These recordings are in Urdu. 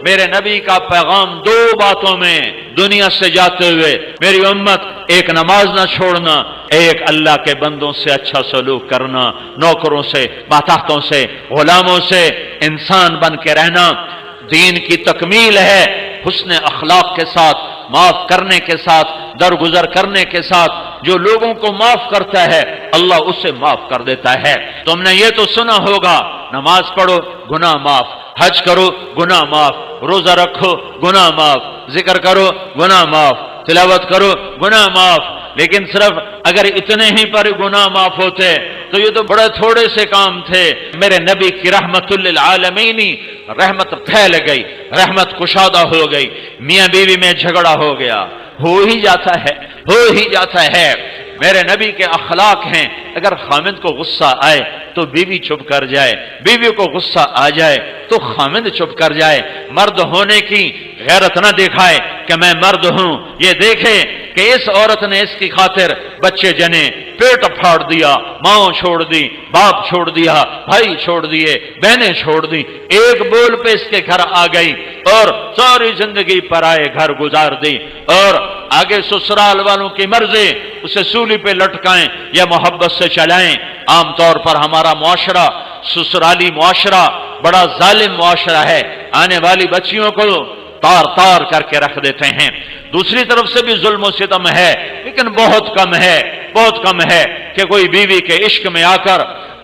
میرے نبی کا پیغام دو باتوں میں دنیا سے جاتے ہوئے میری امت، ایک نماز نہ چھوڑنا، ایک اللہ کے بندوں سے اچھا سلوک کرنا، نوکروں سے، ماتحتوں سے، غلاموں سے انسان بن کے رہنا۔ دین کی تکمیل ہے حسن اخلاق کے ساتھ، معاف کرنے کے ساتھ، درگزر کرنے کے ساتھ۔ جو لوگوں کو معاف کرتا ہے اللہ اسے معاف کر دیتا ہے۔ تم نے یہ تو سنا ہوگا، نماز پڑھو گناہ معاف، حج کرو گناہ معاف، روزہ رکھو گناہ معاف، ذکر کرو گناہ معاف، تلاوت کرو گناہ معاف۔ لیکن صرف اگر اتنے ہی پر گناہ معاف ہوتے تو یہ تو بڑے تھوڑے سے کام تھے۔ میرے نبی کی رحمت للعالمین، رحمت پھیل گئی، رحمت کشادہ ہو گئی، میاں بیوی میں جھگڑا ہو گیا، ہو ہی جاتا ہے، ہو ہی جاتا ہے۔ میرے نبی کے اخلاق ہیں، اگر خامند کو غصہ آئے تو بیوی چپ کر جائے، بیوی کو غصہ آ جائے تو خامند چپ کر جائے۔ مرد ہونے کی غیرت نہ دکھائے کہ میں مرد ہوں، یہ دیکھے کہ اس عورت نے اس کی خاطر بچے جنے، پیٹ پھاڑ دیا، ماں چھوڑ دی، باپ چھوڑ دیا، بھائی چھوڑ دیے، بہنیں چھوڑ دی، ایک بول پہ اس کے گھر آ گئی اور ساری زندگی پرائے گھر گزار دی، اور آگے سسرال والوں کی مرضی اسے سولی پہ لٹکائیں یا محبت سے چلائیں۔ عام طور پر ہمارا معاشرہ، سسرالی معاشرہ بڑا ظالم معاشرہ ہے، آنے والی بچیوں کو تار تار کر کے رکھ دیتے ہیں۔ دوسری طرف سے بھی ظلم و ستم ہے، لیکن بہت کم ہے، بہت کم ہے کہ کوئی بیوی کے عشق میں آ کر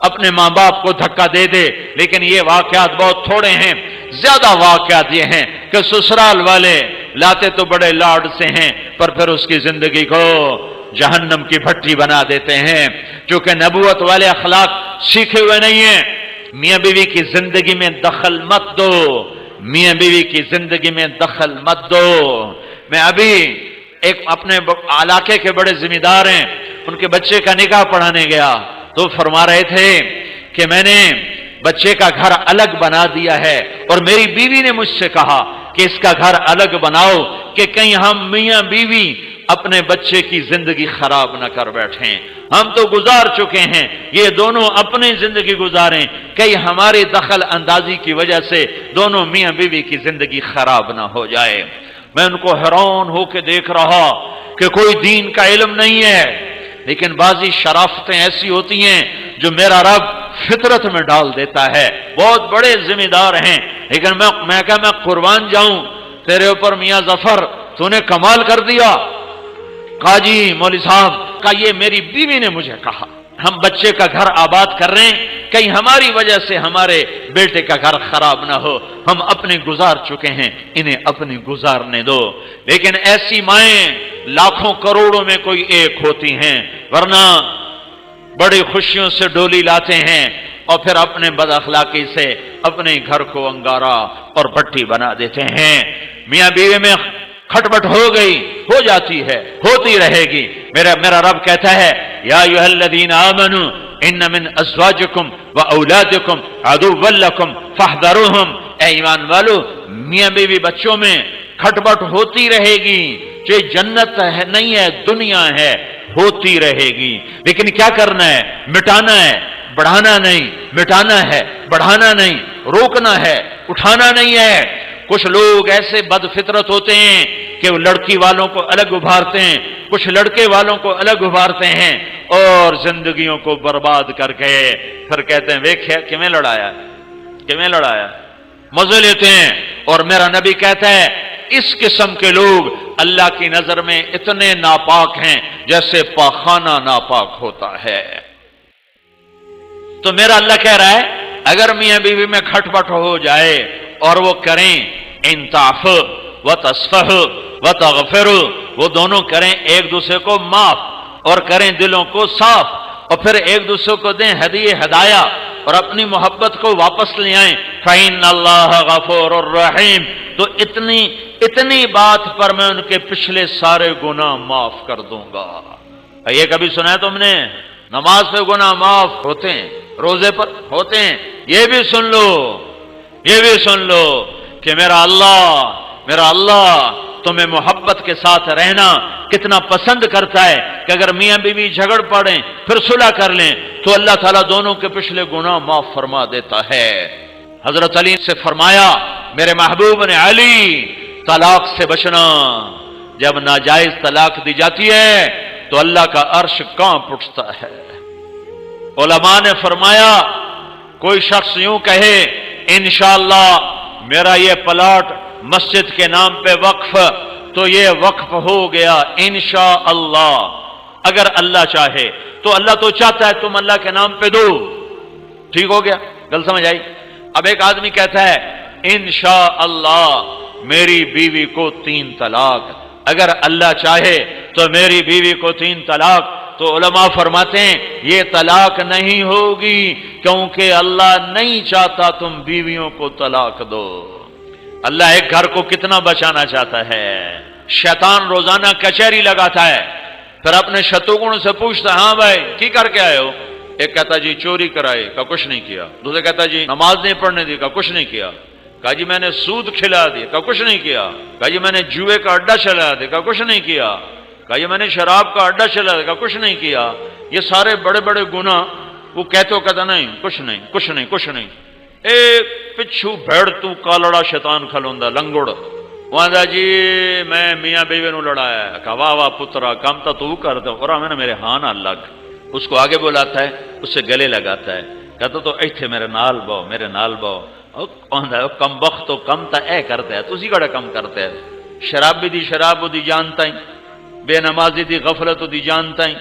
اپنے ماں باپ کو دھکا دے دے، لیکن یہ واقعات بہت تھوڑے ہیں۔ زیادہ واقعات یہ ہیں کہ سسرال والے لاتے تو بڑے لاڈ سے ہیں پر پھر اس کی زندگی کو جہنم کی بھٹی بنا دیتے ہیں، چونکہ نبوت والے اخلاق سیکھے ہوئے نہیں ہیں۔ میاں بیوی کی زندگی میں دخل مت دو، میاں بیوی کی زندگی میں دخل مت دو۔ میں ابھی ایک اپنے علاقے کے بڑے ذمہ دار ہیں، ان کے بچے کا نکاح پڑھانے گیا تو فرما رہے تھے کہ میں نے بچے کا گھر الگ بنا دیا ہے، اور میری بیوی نے مجھ سے کہا کہ اس کا گھر الگ بناؤ کہ کہیں ہم میاں بیوی اپنے بچے کی زندگی خراب نہ کر بیٹھیں۔ ہم تو گزار چکے ہیں، یہ دونوں اپنی زندگی گزاریں، کہیں ہماری دخل اندازی کی وجہ سے دونوں میاں بیوی کی زندگی خراب نہ ہو جائے۔ میں ان کو حیران ہو کے دیکھ رہا کہ کوئی دین کا علم نہیں ہے، لیکن بعضی شرافتیں ایسی ہوتی ہیں جو میرا رب فطرت میں ڈال دیتا ہے۔ بہت بڑے ذمہ دار ہیں، لیکن میں قربان جاؤں تیرے اوپر میاں ظفر، تو نے کمال کر دیا۔ قاضی مولوی صاحب کا یہ میری بیوی نے مجھے کہا، ہم بچے کا گھر آباد کر رہے ہیں، کہیں ہماری وجہ سے ہمارے بیٹے کا گھر خراب نہ ہو، ہم اپنے گزار چکے ہیں، انہیں اپنی گزارنے دو۔ لیکن ایسی مائیں لاکھوں کروڑوں میں کوئی ایک ہوتی ہیں، ورنہ بڑی خوشیوں سے ڈولی لاتے ہیں اور پھر اپنے بد اخلاقی سے اپنے گھر کو انگارہ اور بھٹی بنا دیتے ہیں۔ میاں بیوی میں کھٹپٹ ہو گئی، ہو جاتی ہے، ہوتی رہے گی۔ میرا رب کہتا ہے یا ایھا الذین آمنوا ان من ازواجکم واولادکم عدوا لکم فاحذروہم، اے ایمان والو میاں بیوی بچوں میں کھٹپٹ ہوتی رہے گی، جو جنت ہے نہیں ہے، دنیا ہے، ہوتی رہے گی۔ لیکن کیا کرنا ہے؟ مٹانا ہے، بڑھانا نہیں، مٹانا ہے، بڑھانا نہیں، روکنا ہے، اٹھانا نہیں ہے۔ کچھ لوگ ایسے بد فطرت ہوتے ہیں کہ وہ لڑکی والوں کو الگ ابھارتے ہیں، کچھ لڑکے والوں کو الگ ابھارتے ہیں اور زندگیوں کو برباد کر کے پھر کہتے ہیں ویکھیا کیویں لڑایا، کیویں لڑایا، مزے لیتے ہیں۔ اور میرا نبی کہتا ہے اس قسم کے لوگ اللہ کی نظر میں اتنے ناپاک ہیں جیسے پاخانہ ناپاک ہوتا ہے۔ تو میرا اللہ کہہ رہا ہے اگر میاں بیوی میں کھٹپٹ ہو جائے اور وہ کریں ان تعفو وتصفح وتغفر، وہ دونوں کریں ایک دوسرے کو معاف اور کریں دلوں کو صاف، اور پھر ایک دوسرے کو دیں ہدایہ اور اپنی محبت کو واپس لے آئیں، فإن اللہ غفور الرحیم، تو اتنی بات پر میں ان کے پچھلے سارے گناہ معاف کر دوں گا۔ یہ کبھی سنا ہے تم نے؟ نماز پہ گناہ معاف ہوتے ہیں، روزے پر ہوتے ہیں۔ یہ بھی سن لو، یہ بھی سن لو کہ میرا اللہ تمہیں محبت کے ساتھ رہنا کتنا پسند کرتا ہے کہ اگر میاں بیوی جھگڑ پڑیں پھر صلح کر لیں تو اللہ تعالیٰ دونوں کے پچھلے گناہ معاف فرما دیتا ہے۔ حضرت علی سے فرمایا میرے محبوب نے علی طلاق سے بچنا، جب ناجائز طلاق دی جاتی ہے تو اللہ کا عرش کانپ اٹھتا ہے۔ علماء نے فرمایا کوئی شخص یوں کہے انشاءاللہ میرا یہ پلاٹ مسجد کے نام پہ وقف، تو یہ وقف ہو گیا انشاءاللہ، اگر اللہ چاہے تو اللہ تو چاہتا ہے تم اللہ کے نام پہ دو، ٹھیک ہو گیا، گل سمجھ آئی؟ اب ایک آدمی کہتا ہے انشاءاللہ میری بیوی کو 3 طلاق، اگر اللہ چاہے تو میری بیوی کو 3 طلاق، تو علماء فرماتے ہیں یہ طلاق نہیں ہوگی، کیونکہ اللہ نہیں چاہتا تم بیویوں کو طلاق دو۔ اللہ ایک گھر کو کتنا بچانا چاہتا ہے۔ شیطان روزانہ کچہری لگاتا ہے، پھر اپنے شتروگن سے پوچھتا ہے ہاں بھائی کی کر کے آئے ہو؟ ایک کہتا جی چوری کرائی، کا کچھ نہیں کیا۔ دوسرے کہتا جی نماز نہیں پڑھنے دی، کا کچھ نہیں کیا۔ کہا جی میں نے سود کھلا دیا، کا کچھ نہیں کیا۔ کہا جی میں نے جوئے کا اڈا چلا دیا، کا کچھ نہیں کیا۔ کہا جی میں نے شراب کا اڈا چلا دیا، کا کچھ نہیں کیا۔ یہ سارے بڑے بڑے گناہ وہ کہتا نہیں کچھ نہیں کچھ نہیں کچھ نہیں۔ ایک پچھو بھیڑ تو کالڑا شیطان کھلوندا لنگڑ وہاں جی میں میاں بیوی نو لڑایا، کہا واہ واہ پترا کام تو کر دو، اور میں نے میرے ہاں نہ لگ، اس کو آگے بلاتا ہے، اس سے گلے لگاتا ہے، کہتا تو ایتھے میرے نال بو میرے نال بو، کم بخت تو کم تا اے کرتا ہے، تسی کڑا کم کرتا ہے، شراب بھی دی شراب دی جانتا ہی، بے نمازی دی غفلت دی جانتا ہی،